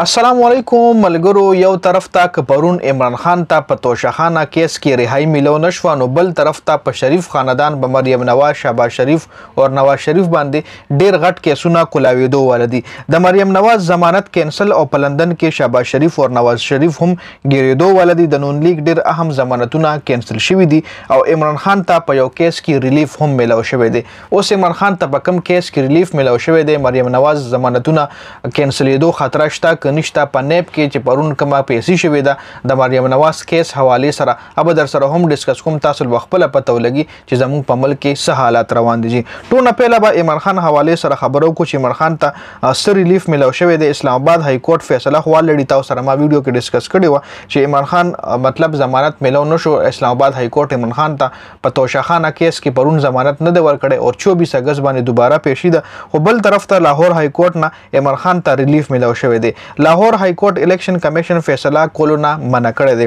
السلام علیکم ملګرو. یو طرف ته که پرون عمران خان ته په توشخانه کیس کې رهایی میلو نشوه، نو بل طرف ته په شریف خاندان به مریم نواز، شهباز شریف او نواز شریف باندې ډیر غټ کیسونه کولاوېدو ولدي. د مریم نواز ضمانت کینسل او په لندن کې شهباز شریف او نواز شریف هم ګیرېدو ولدي. د نون لیگ ډیر اهم ضمانتونه کینسل شوي دي او عمران خان ته په یو کیس کې ریلیف هم میلو شوی دی. اوس عمران خان ته په کوم کیس کې ریلیف میلو شوی دی؟ مریم نواز ضمانتونه کینسلېدو خطر شته نشته. په نیب کې چې پرون کومه پیسې شوې ده د مریم نواز کیس حوالې سره اب در سره هم ډیسکس کوم. تاسو خپل پته ولګي چې زموږ په ملک کې څه حالات روان دي. ټول نه پهله به عمران خان حوالې سره خبرو کو چې عمران خان ته سر ریلیف ملو شوی دی. اسلام آباد های کورټ فیصله خو لړی تاسو سره ما ویډیو کې ډیسکس کړی و چې عمران خان مطلب ضمانت ملو نشو. اسلام آباد های کورټ عمران خان ته په توشخانه کیس کې پرون ضمانت نه دی ورکړی او 24 اگست باندې دوباره پیشي ده. خو بل طرف ته لاهور های کورټ نه عمران خان ته ریلیف ملو شوی دی. لاهور های کورټ الیکشن کمیشن فیصله کولو نه منع کړی دی.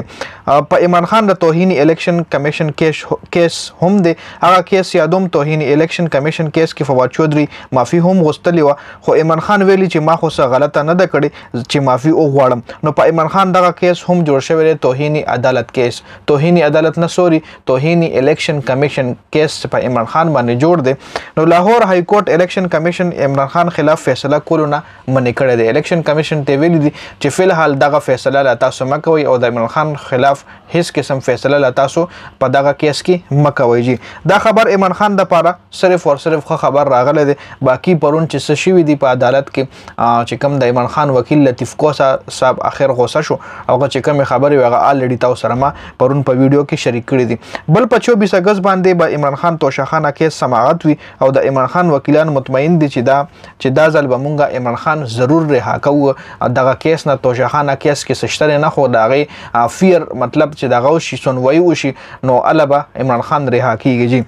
په عمران خان د توهین الیکشن کمیشن کیس هم دی. هغه کیس یادوم توهین الیکشن کمیشن کیس کې فواد چودھری معافي هم غوښتلی وه، خو عمران خان ویلي چې ما خو څه غلطه نه ده کړې چې معافي وغواړم. نو په عمران خان دغه کیس هم جوړ شوی دی، توهین عدالت کیس. توهین عدالت نه سوري، توهین الیکشن کمیشن کیس په عمران خان باندې جوړ دی. نو لاهور های کورټ الیکشن کمیشن عمران خان خلاف فیصله کولو نه منع کړی دی. الیکشن کمیشن ته ویلي دي چې فلحال دغه فیصله لا تاسو مکوئ او د عمران خان خلاف هیڅ قسم فیصله لا تاسو په دغه کیس کې مکوئ. جی دا خبر عمران خان د پاره صرف او صرف خبر راغله دی. باقی پرون چې څه شوي دي په عدالت کې چې کوم د عمران خان وکیل لطیف کوسا صاحب اخر غوسه شو او چې کوم خبرې هغه الریډي تاسو سره ما پرون په ویډیو کې شریک کړی دي. بل په 24 اگست باندې به عمران خان توشخانه کیس سماعت وي او د عمران خان وکیلان مطمئن دي چې دا ځل به مونږه عمران خان ضرور رها کوو. دغه کیس نه توشخانه کیس کې سشتره نه خو دغه فیر مطلب چې دغه شي سنوي وشي نو البا عمران خان رها کیږي. جی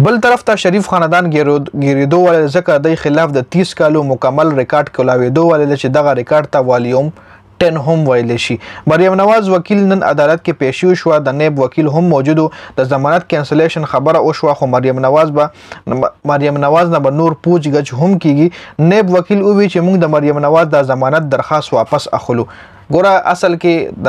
بل طرف ته شریف خاندان ګیرېدو ول ځکه د خلاف د 30 کالو مکمل ریکارډ کولاوېدو ول چې دغه ریکارډ ته والیوم 10 هم ویل شي. مریم نواز وکیل نن عدالت کې پیشي شو. د نیب وکیل هم موجودو. د ضمانت کینسلیشن خبره او شو، خو مریم نواز نه به نور پوچ گچ هم کیږي. نیب وکیل او وی چې موږ د مریم نواز د ضمانت درخواست واپس اخلو. ګوره اصل کې د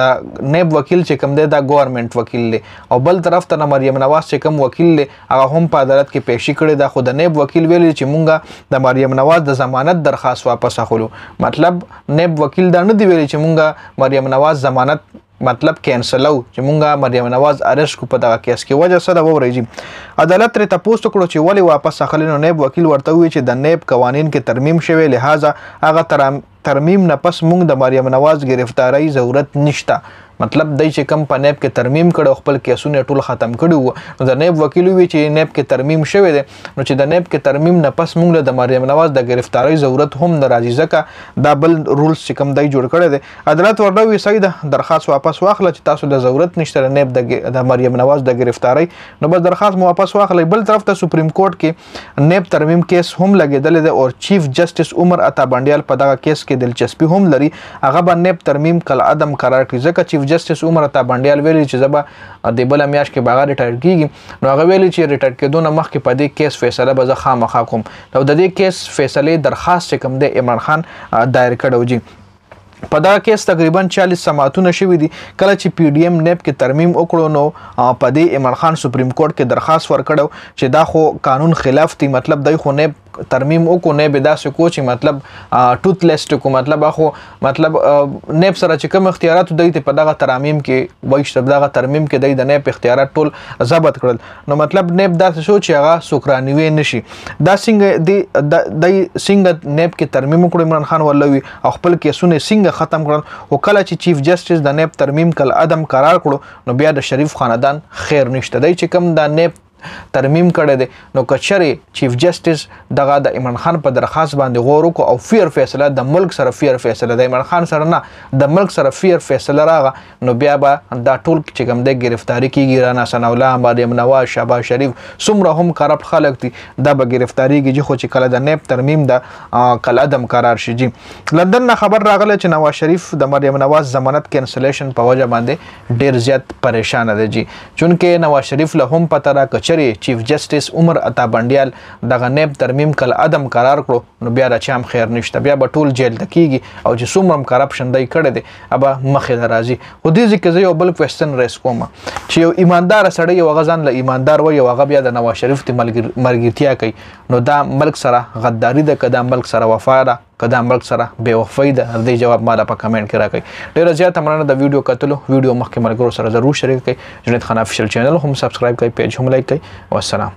نیب وکیل چې کوم دی دا ګورنمنت وکیل دی او بل طرف ته مریم نواز چې کوم وکیل دی هغه هم په عدالت کې پیشي کړی دا. خو د نیب وکیل ویلي چې مونږه د مریم نواز د ضمانت درخواست واپس اخلو. مطلب نیب وکیل دا نه دی ویلي چې مونږه مریم نواز ضمانت مطلب کینسلو چې مونږه مریم نواز ارست کو په دغه کیس کې. وجه څه ده وورئ. عدالت ترې تپوس وکړو چې ولې واپس اخلي. نو نیب وکیل ورته وویل چې د نیب قوانین کې ترمیم شوی، لہذا هغه ترمیم نه پس مونږ د مریم نواز گرفتاری ضرورت نشته. مطلب دای چې کم په نیب کې ترمیم کړو خپل کیسونه ټول ختم کړي وو. نو د نیب وکیل وی چې نیب کې ترمیم شوی دی نو چې د نیب کې ترمیم نه پس مونږ د مریم نواز د گرفتاری ضرورت هم نه راځي ځکه دا بل رولز چې کم دای جوړ کړی دی. عدالت ورته وی صحیح ده، درخواست واپس واخله چې تاسو د ضرورت نشته نیب د مریم نواز د گرفتاری، نو بس درخواست مو واپس واخلئ. بل طرف ته سپریم کورټ کې نیب ترمیم کیس هم لګیدل دی او چیف جسټس عمر عطا بنډیال په دغه کیس کې دلچسپي هم لري. هغه به نیب ترمیم کل عدم قرار کړي ځکه چیف جسټس عمر عطا بنډیال ویلي چې زبا د بل میاشت کې باغ ریټایر کیږي. نو هغه ویلي چې ریټایر کېدو نه مخکې په دې کیس فیصله به زه خامخا کوم. نو د دې کیس فیصله درخواست چې کوم دی عمران خان دایر کړو. جی په دا کیس تقریبا 40 سماعتونه شوي دي. کله چې پی ډی ایم نیب کې ترمیم وکړو نو په دې عمران خان سپریم کورټ کې درخواست ورکړو چې دا خو قانون خلاف دی. مطلب دای خو نیب ترمیم وکړو نه به داسې کو چې مطلب ټوت لیست کو مطلب اخو مطلب نیب سره چې کوم اختیارات دوی ته په دغه ترمیم کې وایي دغه ترمیم کې د نیب اختیارات ټول ضبط کړل. نو مطلب نیب داسې سوچ هغه سوکرانوي نشي. دا څنګه د څنګه نیب کې ترمیم وکړو عمران خان ولوي او خپل کیسونه څنګه ختم کړل. او کله چې چیف جسټس د نیب ترمیم کل عدم قرار کړو نو بیا د شریف خاندان خیر نشته دی چې کوم د نیب ترمیم کړی دی. نو کچری چیف جسټس دغه د عمران خان په درخواست باندې غور وکړو او فیر فیصله د ملک سره فیر فیصله د عمران خان سره نه د ملک سره فیر فیصله راغه نو بیا به دا ټول چې کوم د گرفتاری کیږي رانا ثناء الله، مریم نواز، شهباز شریف څومره هم کرپ خلک دي دا به گرفتاری کیږي. خو چې کله د نیب ترمیم د کل عدم قرار شي. جی لندن نه خبر راغله چې نواز شریف د مریم نواز ضمانت کینسلیشن په وجه باندې ډیر زیات پریشان دی. جی چونکه نواز شریف له هم پته را کچري چیف جسټس عمر عطا بنډیال دغه نیب ترمیم کل عدم قرار کړو نو بیا د چام خیر نشته بیا به ټول جیل ته کیږي او چې څومره کرپشن دی کړی دی ابا مخې ته راځي خو دې ځکه زه یو بل کوېسچن ریس کوم چې یو ایماندار سړی یو هغه ځان له ایماندار وایي او هغه بیا د نواز شریف ته ملګرتیا کوي نو دا ملک سره غداري ده که دا ملک سره وفا ده که دا ملک سره بېوفایي ده د دې جواب ماله په کمنټ کې راکړئ ډېره زیاته مننه د ویډیو کتلو ویډیو مخکې ملګرو سره ضرور شریک کړئ جنید خان افیشل چینل هم سبسکرایب کړئ پیج هم لایک کړئ والسلام